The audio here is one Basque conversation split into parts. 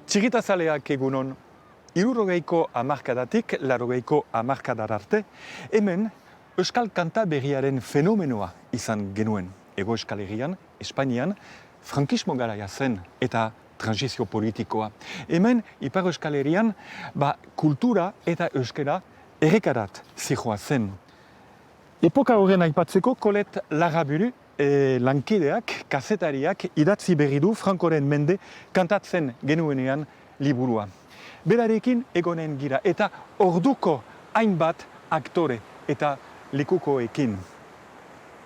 Txigitazaleak egunon, 60ko hamarkadatik 80ko hamarkadar arte, hemen Euskal Kanta berriaren fenomenoa izan genuen. Ego Euskal Herrian, Espainian, frankismo garaia zen eta transizio politikoa. Hemen, Ipar Euskal Herrian, kultura eta euskara errekarat zijoa zen. Epoka horren aipatzeko Kolet Larraburu lankideak, kazetariak idatzi berri du Frankoren mende kantatzen genuenean liburua. Berarekin egonen gira eta orduko hainbat aktore eta lekukoekin.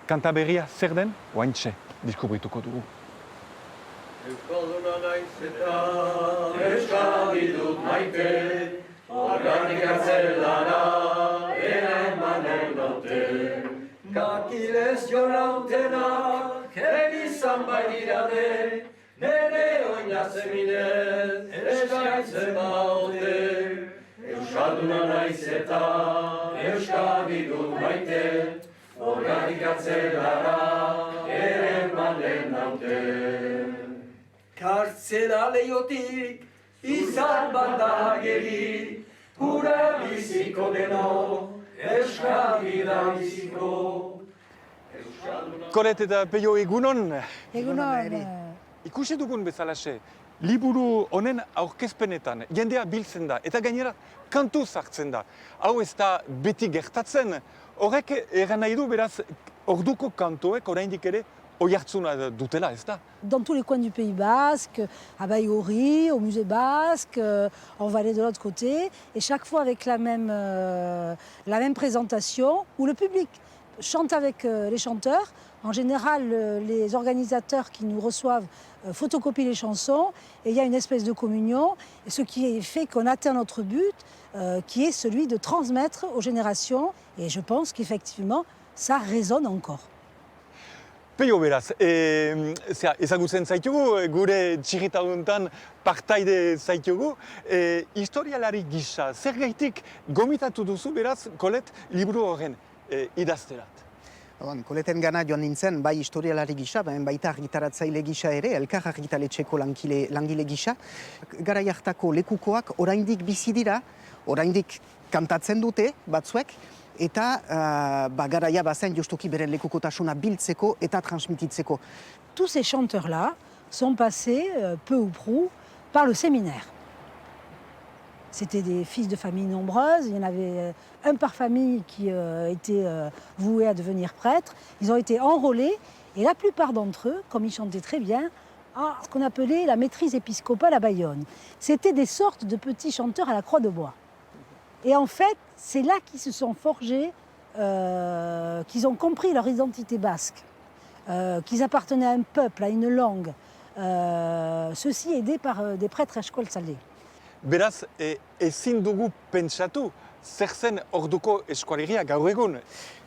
Kanta berria zer den? Oaintxe, diskubrituko dugu. Euskalduna naiz eta Euskadi dut maite, horregatik atzelara eramanen naute. Kakilez jonautenak egizan baitirade, nere oina zeminen eskaintzen baute. Euskalduna naiz eta Euskadi dut maite, horregatik atzelara eramanen naute. Kartzela lehiotik izan banda geri, hura biziko deno, Euskadi da biziko. Kolet eta Peio egunon. Egunon. Ikusi dugun bezalaxe, liburu honen aurkezpenetan jendea biltzen da eta gainera kantu sartzen da. Hau ez da beti gertatzen. Horrek eran nahi du beraz orduko kantuek oraindik ere oihartzuna dutela, ez da? Dans tous les coins du Pays Basque, à Baïgorri, au musée basque, en Valais de l'autre côté, et chaque fois avec la même présentation, où le public chante avec les chanteurs. En général, les organisateurs qui nous reçoivent photocopient les chansons, et il y a une espèce de communion, ce qui fait qu'on atteint notre but, qui est celui de transmettre aux générations, et je pense qu'effectivement, ça résonne encore. Peio beraz, ezagutzen zaitugu, gure txirritauntan partaide zaitugu, historialari gisa, zergaitik gomitatu duzu beraz, Kolet, liburu horren idazterat? Koleten gana joan nintzen, bai historialari gisa, baita argitaratzaile gisa ere, elkar argitaletxeko langile gisa. Garai hartako lekukoak oraindik bizi dira, oraindik kantatzen dute batzuek, eta garaia bazen justuki beren lekukotasuna biltzeko eta transmititzeko. Tous ces chanteurs-là sont passés, peu ou prou, par le séminaire. C'était des fils de familles nombreuses, il y en avait un par famille qui était voué à devenir prêtre. Ils ont été enrôlés et la plupart d'entre eux, comme ils chantaient très bien, ont ce qu'on appelait la maîtrise épiscopale à Bayonne. C'était des sortes de petits chanteurs à la croix de bois. Et en fait, c'est là qu'ils se sont forgés, qu'ils ont compris leur identité basque, qu'ils appartenaient à un peuple, à une langue. Ceci aidé par des prêtres eskoltzale. Beraz, ezin dugu pentsatu, zer zen orduko eskualegia gaur egun?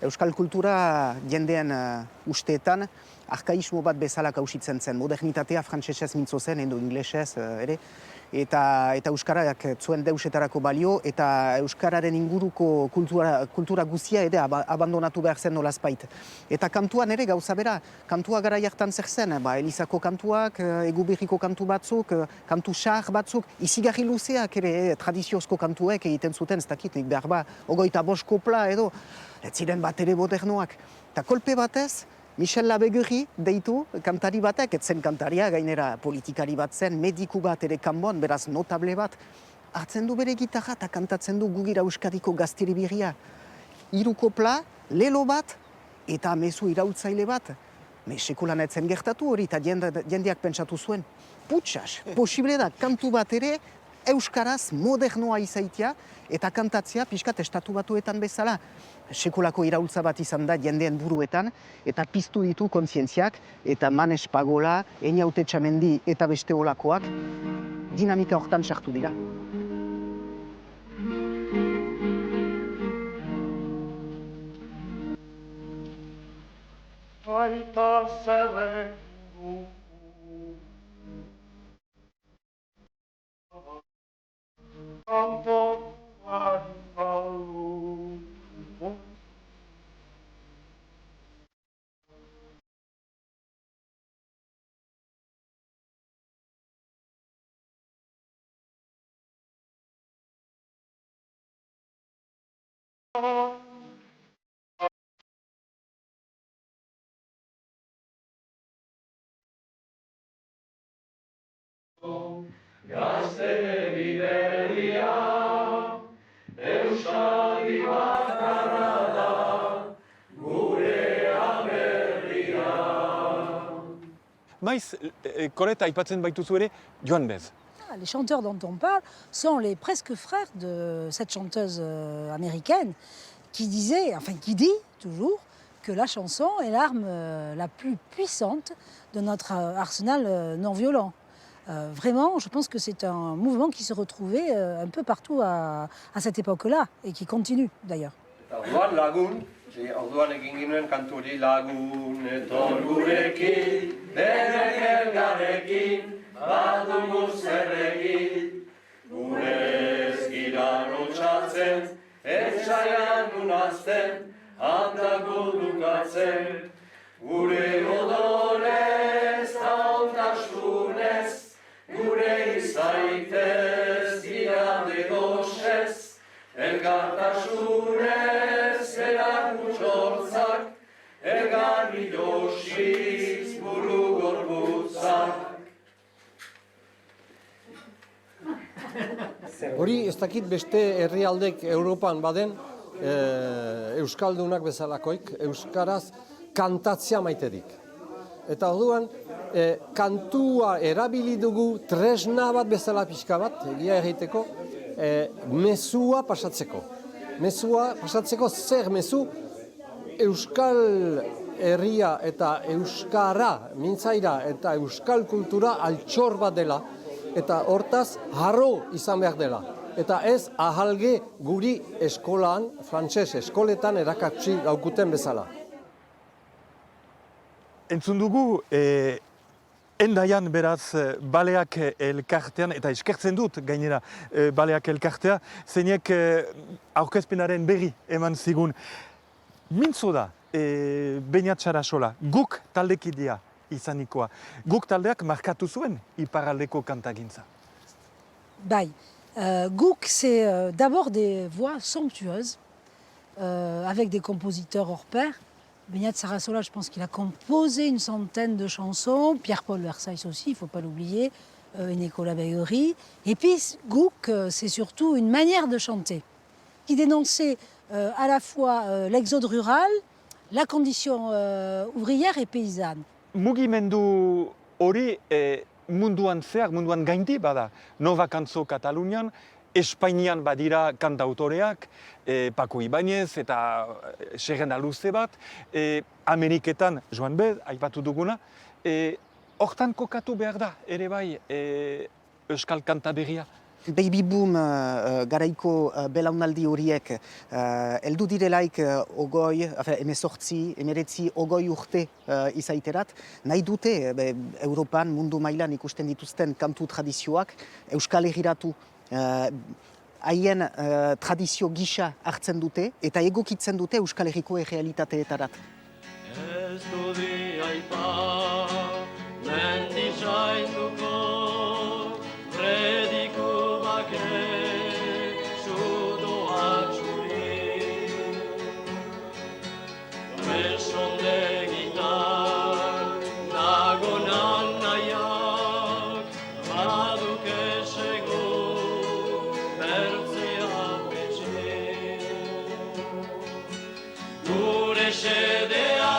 Euskal kultura jendean usteetan arkaismo bat bezala kausitzen zen. Modernitatea frantsesez mintzo zen, edo inglesez ere. Eta euskarak zuen deusetarako balio, eta euskararen inguruko kultura guzia ere abandonatu behar zen nolazpait. Eta kantuan ere gauza bera, kantua garai hartan zer zen, Elizako kantuak, Egubirriko kantu batzuk, kantu xar batzuk, izigarri luzeak ere tradiziozko kantuek egiten zuten, ez dakit, nik behar 25 kopla edo, ez ziren bat ere modernoak. Eta kolpe batez, Michel Labegurri deitu kantari batek, etzen kantaria, gainera politikari bat zen, mediku bat ere kanbon, beraz notable bat, hartzen du bere gitarra eta kantatzen du Gugira Euskadiko gazteri birria. 3 kopla, lelo bat eta mezu iraultzaile bat. Sekulan etzen gertatu hori eta jendeak pentsatu zuen. Putsas, posible da kantu bat ere euskaraz modernoa izaitia eta kantatzea pixkat estatu batuetan bezala. Sekulako iraultza bat izan da jendeen buruetan eta piztu ditu kontzientziak eta Manes Pagola, Einaute Txamendi eta beste olakoak dinamika hortan sartu dira. Maiz, Colette aipatzen baituzu ere, Joan Bez. Les chanteurs dont on parle sont les presque frères de cette chanteuse américaine qui disait, enfin qui dit toujours, que la chanson est l'arme la plus puissante de notre arsenal non violent. Vraiment, je pense que c'est un mouvement qui se retrouvait un peu partout à cette époque-là et qui continue d'ailleurs. Orduan lagun, orduan egin ginuen kanturi lagun, etor gurekin, denek elgarrekin, badugu zer egin, gure ez gira lotxatzen, ez saian unazten, handako dukatzen, gure odorez ta ondasunez, gure izaitez, irande gosez, elgartasunez, erakutsortzak, elgarri josiz, buru gorputzak. Hori ez dakit beste herrialdek Europan baden, Euskaldunak bezalakoik, Euskaraz kantatzea maiterik. Eta orduan, kantua erabili dugu tresna bat bezala pixka bat, egia egiteko, mezua pasatzeko. Mezua pasatzeko zer mezu, Euskal herria eta Euskara, mintzaira eta Euskal kultura altxor bat dela, eta hortaz harro izan behar dela. Eta ez ahalge guri eskolan, frantses eskoletan erakatsi gaukuten bezala. Entzun dugu, endaian beraz baleak elkartean, eta eskertzen dut gainera baleak elkartea, zeinek aurkezpenaren berri eman zigun. Mintzo da, Beñat Sarasola, guk taldekidea izanikoa. Guk taldeak markatu zuen iparraldeko kantagintza. Bai, Guk, c'est d'abord des voix somptueuses, avec des compositeurs hors pair. Beñat Sarasola, je pense qu'il a composé une centaine de chansons. Pierre-Paul Versailles aussi, il ne faut pas l'oublier. Nicolas Bayory. Et puis, Guk, c'est surtout une manière de chanter qui dénonçait à la fois l'exode rural, la condition ouvrière et paysanne. Mugimendu hori munduan zehar, munduan gaindi bada. Nova Kantzo Katalunian, Espainian badira kantautoreak, Paco Ibáñez eta zerrenda luze bat, Ameriketan Joan Bez, aipatu duguna, hortan kokatu behar da, ere bai, euskal kanta berria. Baby boom garaiko belaunaldi horiek heldu direlaik emeretzi ogoi urte izaiterat, nahi dute Europan mundu mailan ikusten dituzten kantu tradizioak Euskal Herriratu haien tradizio gisa hartzen dute eta egokitzen dute Euskal Herriko errealitateetarat. Ez dudi aipa, mendizainduko, prediku bake, zudoak zuri. Besondegitan, nagonan nahiak, baduke segu, bertzea betxe. Gure xedea,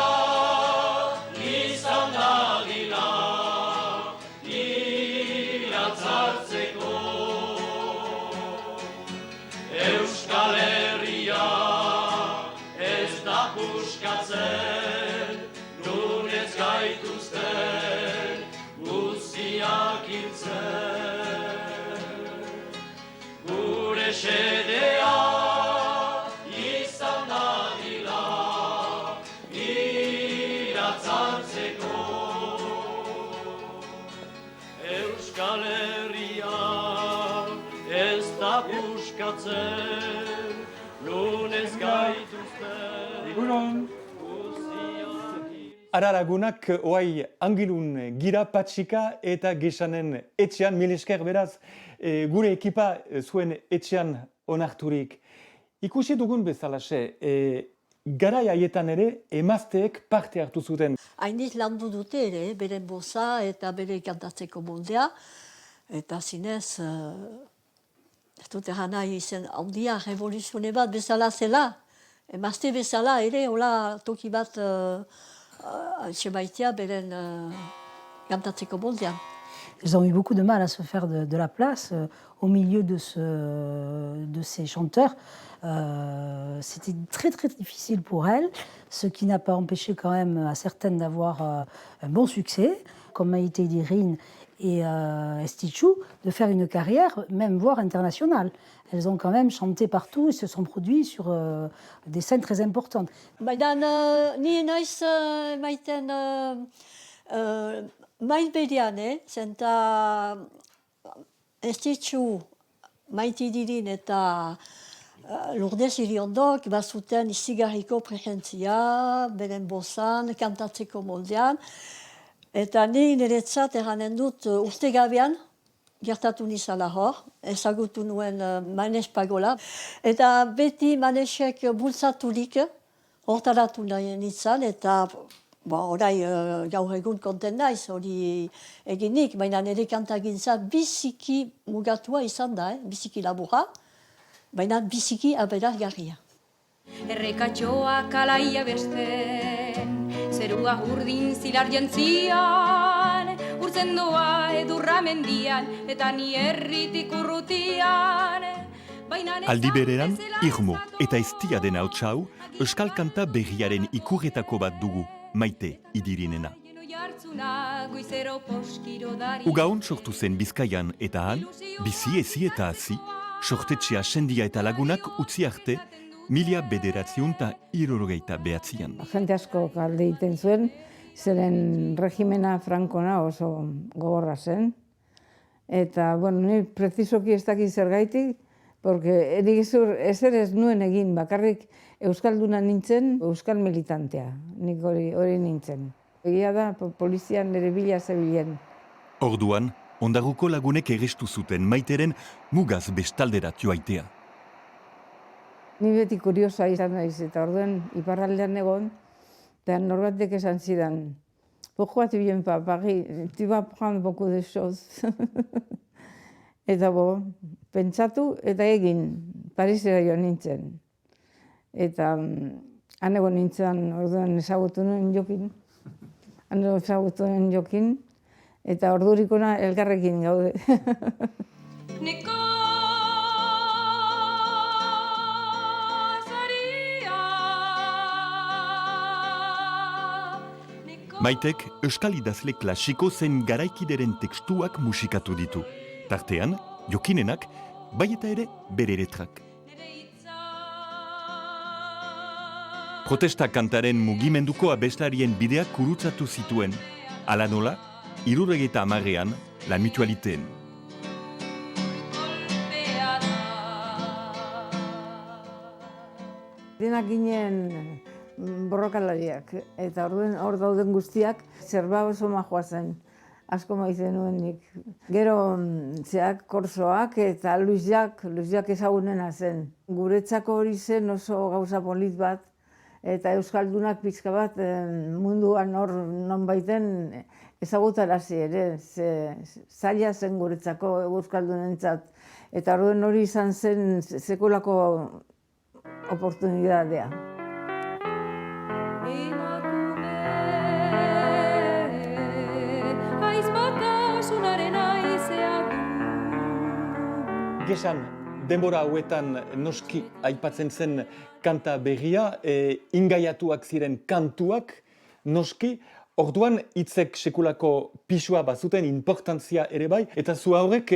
Euskal Herria ez da puskatzen, nun ez gaituzten guztiak hiltzen. Gure xedea izan dadila iratzartzeko. Euskal Herria ez da puskatzen, nun ez gaituzten. Egunon! Araragunak oai angilun gira patxika eta gesanen etxean, mil esker beraz, gure ekipa zuen etxean onarturik. Ikusi dugun bezalaxe, garai haietan ere emazteek parte hartu zuten. Hainiz landu dute ere, beren boza eta bere kantatzeko moldea, eta zinez, ez dut egan nahi izen handia, revoluzione bat bezala zela, emazte bezala ere, hola toki bat sebaitia beren kantatzeko moldean. Ils ont eu beaucoup de mal à se faire de la place au milieu de ces chanteurs. C'était très très difficile pour elles, ce qui n'a pas empêché quand même à certaines d'avoir un bon succès, comme Maïté Dirin et Estichou, de faire une carrière, même voire internationale. Elles ont quand même chanté partout et se sont produits sur des scènes très importantes. Baina ni naiz maiten maite bedian, zenta Estitxu, Maite Dirin eta Lourdes Iriondok bazuten izigarriko presentzia, beren bozan, kantatzeko moldean. Eta ni niretzat eranen dut urtegabean, gertatu nizala hor, ezagutu nuen Manes Pagola. Eta beti Manesek bultzaturik, hortaratu nahi nintzen, eta orai gaur egun konten naiz hori eginik, baina nire kantagintza biziki mugatua izan da, biziki laburra, baina biziki aberazgarria. Errekatxoak alaia besten, zerua urdin zilar jantzian, urtzen doa edurra mendian, eta ni herritik urrutian. Aldi bereran, irmo eta eztia den hau euskal kanta berriaren ikurretako bat dugu, Maite Idirinena. Ugaon sortu zen Bizkaian eta han, bizi ezi eta hazi, sortetxea sendia eta lagunak utzi arte, 1969an. Jente asko alde egiten zuen, zeren regimena Frankona oso gogorra zen. Eta, ni prezisoki ez dakit zergaitik, porque ezer ez nuen egin, bakarrik euskalduna nintzen, euskal militantea, nik hori nintzen. Egia da, polizian ere bila zebilen. Orduan, Ondarruko lagunek errestu zuten Maiteren mugaz bestalderat joaitea. Ni beti kuriosa izan naiz, eta orduen iparraldean egon, eta norbatek esan zidan, pourquoi tu viens pas à Paris? Tu vas prendre beaucoup de choses. Eta pentsatu eta egin, Parisera joan nintzen. Eta han egon nintzen, orduan ezagutu nuen jokin, eta ordurikona elkarrekin gaude. Maitek euskal idazle klasiko zen garaikideren tekstuak musikatu ditu. Tartean, jokinenak, bai eta ere bere letrak. Protesta kantaren mugimenduko abeslarien bideak kurutzatu zituen. Ala nola, 1960an, La Mutualiteen. Denak ginen borrokalariak, eta hor dauden guztiak zerba oso majoa zen. Asko maite nuen nik. Gero zeak Korsoak eta Luis Jacques ezagunena zen. Guretzako hori zen oso gauza polit bat, eta euskaldunak pixka bat munduan hor nonbaiten ezagutarazi ere. Zaila zen guretzako euskaldunentzat. Eta hori izan zen sekulako oportunidadea. Gesan, denbora hauetan noski aipatzen zen kanta berria, ingaiatuak ziren kantuak, noski, orduan hitzek sekulako pisua bazuten, importantzia ere bai, eta zu haurek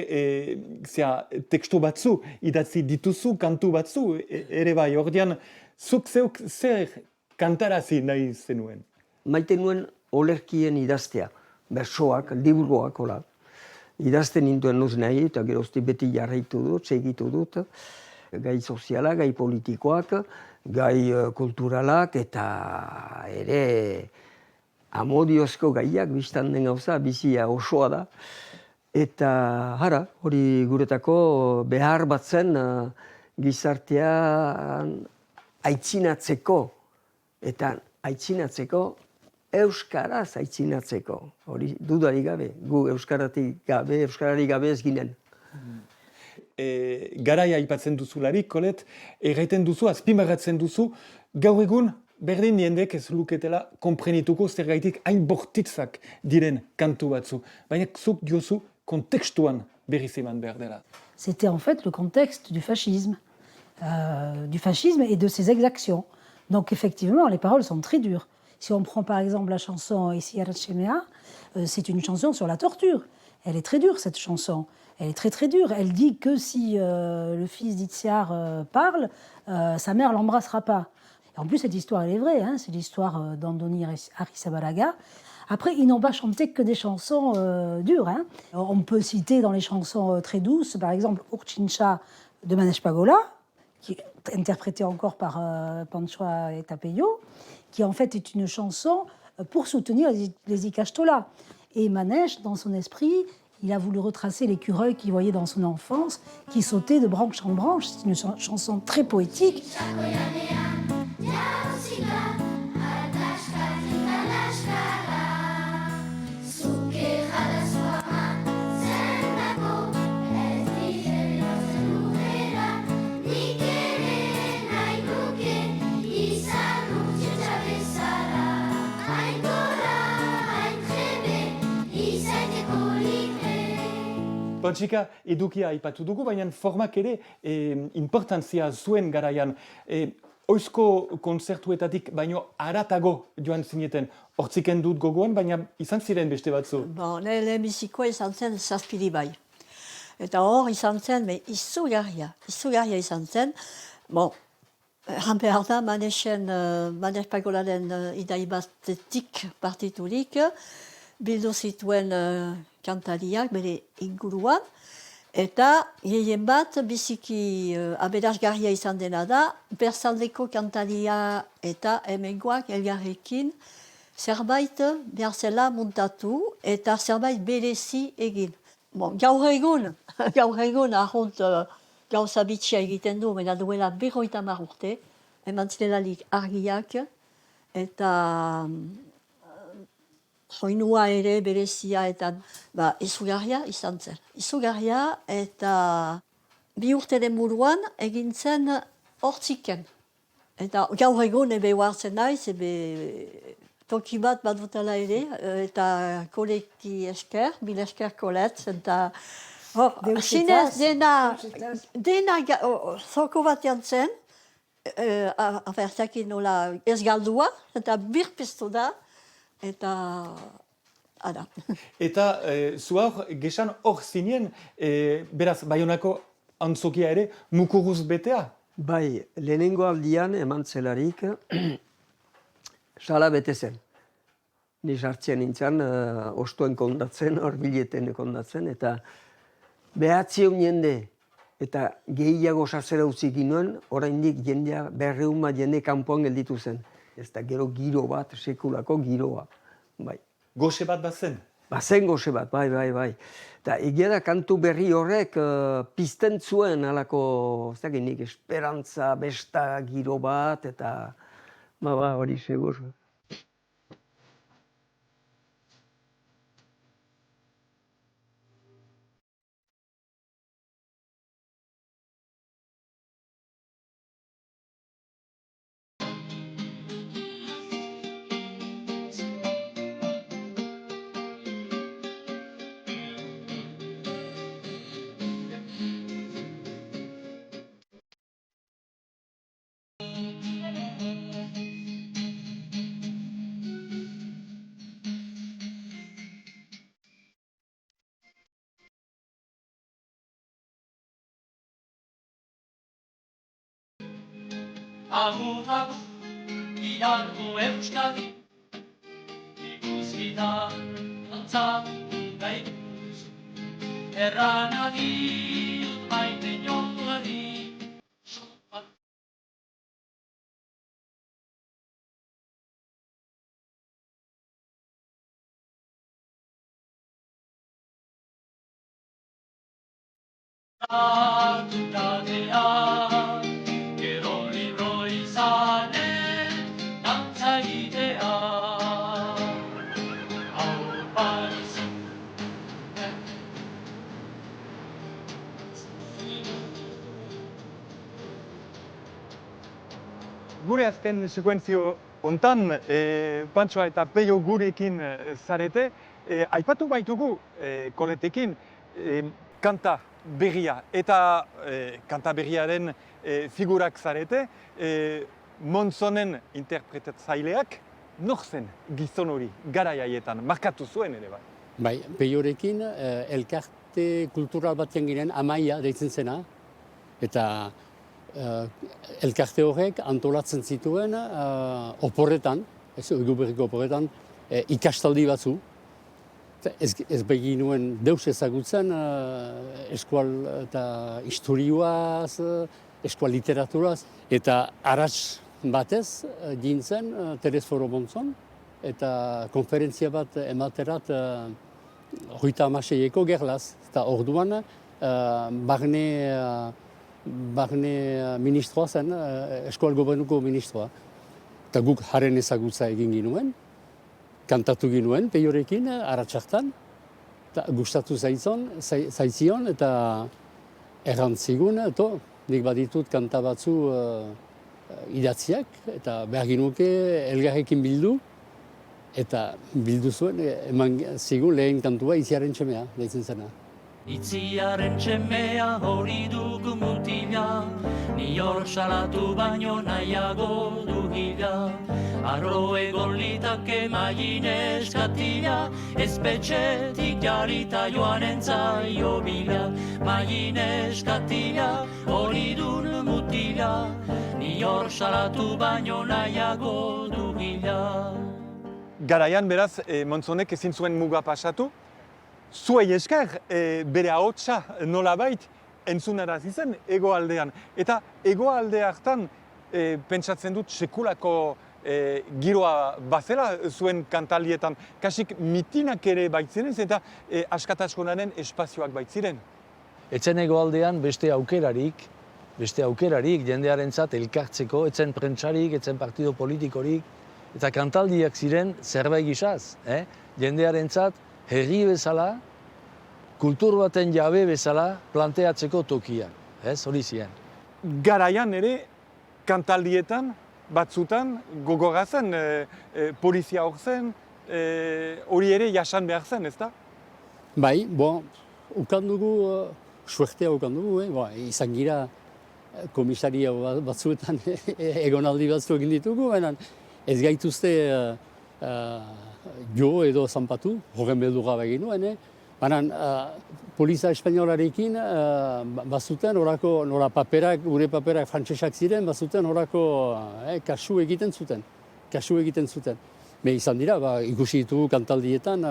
tekstu batzu idatzi dituzu, kantu batzu ere bai, ordean zuk zeuk zer kantarazi nahi zenuen? Maite nuen olerkien idaztea, bersoak, liburuak, hola. Idazten nintuen nuz nahi, eta gerozti beti jarraitu dut, segitu dut. Gai sozialak, gai politikoak, gai kulturalak, eta ere amodiozko gaiak biztan den gauza, bizia osoa da. Eta hori guretako behar bat zen gizartean aitzinatzeko, eta aitzinatzeko, euskaraz aitzinatzeko. Hori dudarik gabe, gu euskararik gabe ez ginen. Garaia aipatzen duzularik, Kolet, erraiten duzu, azpimarratzen duzu, gaur egun berdin jendek ez luketela konprenituko zergaitik hain bortitzak diren kantu batzu. Baina zuk diozu kontekstuan berriz eman behar dela. C'était en fait le contexte du fascisme et de ses exactions. Donc effectivement, les paroles sont très dures. Si on prend par exemple la chanson Isiar Chemea, c'est une chanson sur la torture. Elle est très dure, cette chanson. Elle est très très dure. Elle dit que si le fils d'Itziar parle, sa mère l'embrassera pas. Et en plus, cette histoire, elle est vraie. Hein, c'est l'histoire d'Andoni Arrizabalaga. Après, ils n'ont pas chanté que des chansons dures. Hein. On peut citer dans les chansons très douces, par exemple, Urchincha de Manesh Pagola, qui est interprétée encore par Panchoa et Tapeyo, qui en fait est une chanson pour soutenir les Ikastola. Et Manesh, dans son esprit, il a voulu retracer l'écureuil qu'il voyait dans son enfance, qui sautait de branche en branche. C'est une chanson très poétique. Pantsika, edukia aipatu dugu, baina formak ere importantzia zuen garaian. Oizko kontzertuetatik baino haratago joan zineten, hortziken dut gogoan, baina izan ziren beste batzu. Lehenbizikoa izan zen zazpiri bai. Eta hor izan zen, izugarria izan zen. Erran behar da, Manesh Pagolaren idai batetik partiturik, bildu zituen kantariak bere inguruan, eta gehien bat biziki aberasgarria izan dena da, berzaldeko kantaria eta hemengoak elgarrekin zerbait behar zela muntatu eta zerbait berezi egin. Gaur egun ahont gauza bitxia egiten du, baina duela 50 urte, eman zirelarik argiak eta soinua ere berezia eta izugarria izan zen. Izugarria eta 2 urteren buruan egin zen hortziken. Eta gaur egun ebe huartzen naiz, toki bat dutela ere, eta kolekti esker, mil esker koletz, eta zinez dena zoko batean zen, zakin nola ez galdua, eta birpiztu da, eta ara. Eta zu hor, gesan hor zinen, beraz, Baionako antzokia ere, mukuruz betea? Bai, lehenengo aldian eman zelarik, sala bete zen. Ni sartzen nintzen, ostuen kondatzen, hor bileten kondatzen, eta 900 jende, eta gehiago sartzera utzik ginoen, oraindik jendea 200 jende kanpoan gelditu zen. Ez da gero giro bat, sekulako giroa. Bai. Goxe bat bazen? Bazen goxe bat, bai. Eta egia da kantu berri horrek pizten zuen alako, ez dakit nik, esperantza, besta giro bat, eta hori segur. Amu, iartu Euskadi, ikuskitan antzatu gaituz, erranari maite joari. Atuta gure azken sekuentzio hontan, Pantsoa eta Peio gurekin zarete, aipatu baitugu Koletekin kanta berria eta kanta berriaren figurak zarete, Montzonen interpretatzaileak nor zen gizon hori garai haietan markatu zuen ere bai. Bai, Peiorekin elkarte kultural batean ginen Amaia deitzen zena, eta elkarte horrek antolatzen zituen oporretan, Oigo-Berriko oporretan, ikastaldi batzu. Ez begin nuen deus ezagutzen eskual eta historioaz, eskual literaturaz, eta arats batez gintzen Teresforo Montzon, eta konferentzia bat ematerat 36eko gerlaz. Eta orduan barne ministroa zen, eskual gobernuko ministroa. Eta guk haren ezagutza egin ginuen, kantatu ginuen Peiorekin aratxartan, eta gustatu zaitzion, eta errantzigun, nik baditut kanta batzu idatziak, eta behar ginuke elgarrekin bildu, eta bildu zuen, eman zigun lehen kantua Itziaren txemea, deitzen zena. Itziaren txemea hori dugu mutila, ni hor salatu baino nahiago dugila. Arro egon litake maien eskatila, espetxetik jarrita joan entzaio bila. Maien eskatila hori dun mutila, ni hor salatu baino nahiago dugila. Garaian beraz, Montzonek ezin zuen muga pasatu, zuei esker bere ahotsa nolabait entzunarazi zen hegoaldean. Eta hegoalde hartan pentsatzen dut sekulako giroa bazela zuen kantaldietan. Kasik mitinak ere baitziren eta askataskunaren espazioak baitziren. Etzen hegoaldean beste aukerarik jendearentzat elkartzeko, etzen prentsarik, etzen partido politikorik, eta kantaldiak ziren zerbait gisaz. Jendearentzat herri bezala, kultur baten jabe bezala planteatzeko tokian. Hori ziren. Garaian ere kantaldietan, batzutan, gogorra zen, polizia hor zen, hori ere jasan behar zen, ezta? Bai, ukan dugu, suertea ukan dugu, izan gira komisaria batzuetan egonaldi batzu egin ditugu, baina ez gaituzte jo edo zanpatu, horren beldurra begin nuen, baina poliza espainolarekin bazuten horako, gure paperak frantsesak ziren, bazuten horako kasu egiten zuten. Me izan dira, ikusi ditugu kantaldietan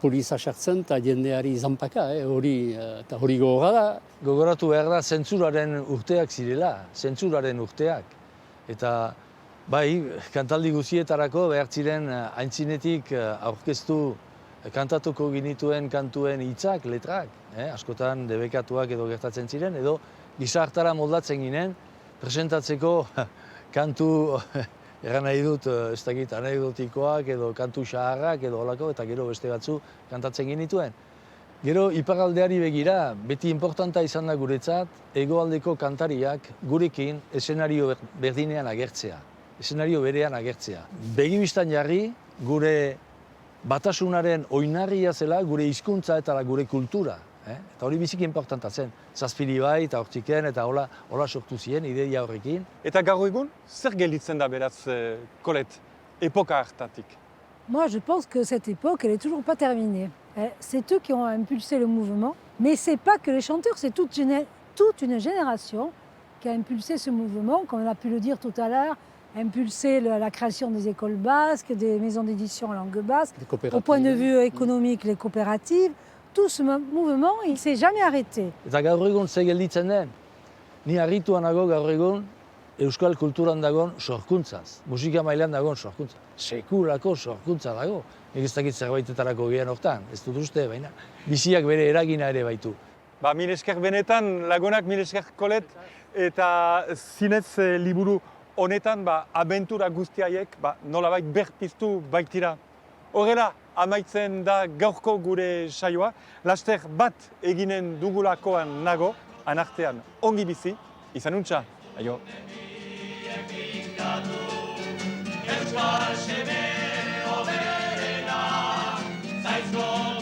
poliza sartzen eta jendeari zanpaka, hori gogorra da. Gogoratu behar da zentzuraren urteak zirela, zentzuraren urteak. Eta bai, kantaldi guzietarako behar ziren aintzinetik aurkeztu kantatuko ginituen kantuen hitzak, letrak, askotan debekatuak edo gertatzen ziren, edo gizartara moldatzen ginen, presentatzeko kantu, erran nahi dut, ez dakit, anekdotikoak edo kantu xaharrak edo holako, eta gero beste batzu kantatzen genituen. Gero, iparaldeari begira, beti importanta izan da guretzat, hegoaldeko kantariak gurekin eszenario berdinean agertzea, eszenario berean agertzea. Begibistan jarri, gure batasunaren oinarria zela gure hizkuntza eta gure kultura. Eta hori biziki importanta zen. Zazpiri bai eta hortziken eta hola sortu ziren ideia horrekin. Eta gaur egun, zer gelditzen da beraz, Colette, epoka hartatik? Moi, je pense que cette époque, elle est toujours pas terminée. C'est eux qui ont impulsé le mouvement, mais c'est pas que les chanteurs, c'est toute une génération qui a impulsé ce mouvement, comme on a pu le dire tout à l'heure, impulsé la création des écoles basques, des maisons d'édition en langue basque, au point de vue économique, les coopératives. Tout ce mouvement, il ne s'est jamais arrêté. Eta gaur egun ze gelditzen den, ni harrituan nago gaur egun euskal kulturan dagoen sorkuntzaz, musika mailan dagoen sorkuntza. Sekulako sorkuntza dago. Nik ez dakit zerbaitetarako gian hortan, ez dut uste, baina biziak bere eragina ere baitu. Mil esker benetan, lagunak, mil esker Colette, eta zinez liburu honetan abentura guztiaiek nolabait berpiztu baitira. Horrela, amaitzen da gaurko gure saioa. Laster bat eginen dugulakoan nago, anartean ongi bizi, izan untxa. Aio. Euskal seme oberena, zaizko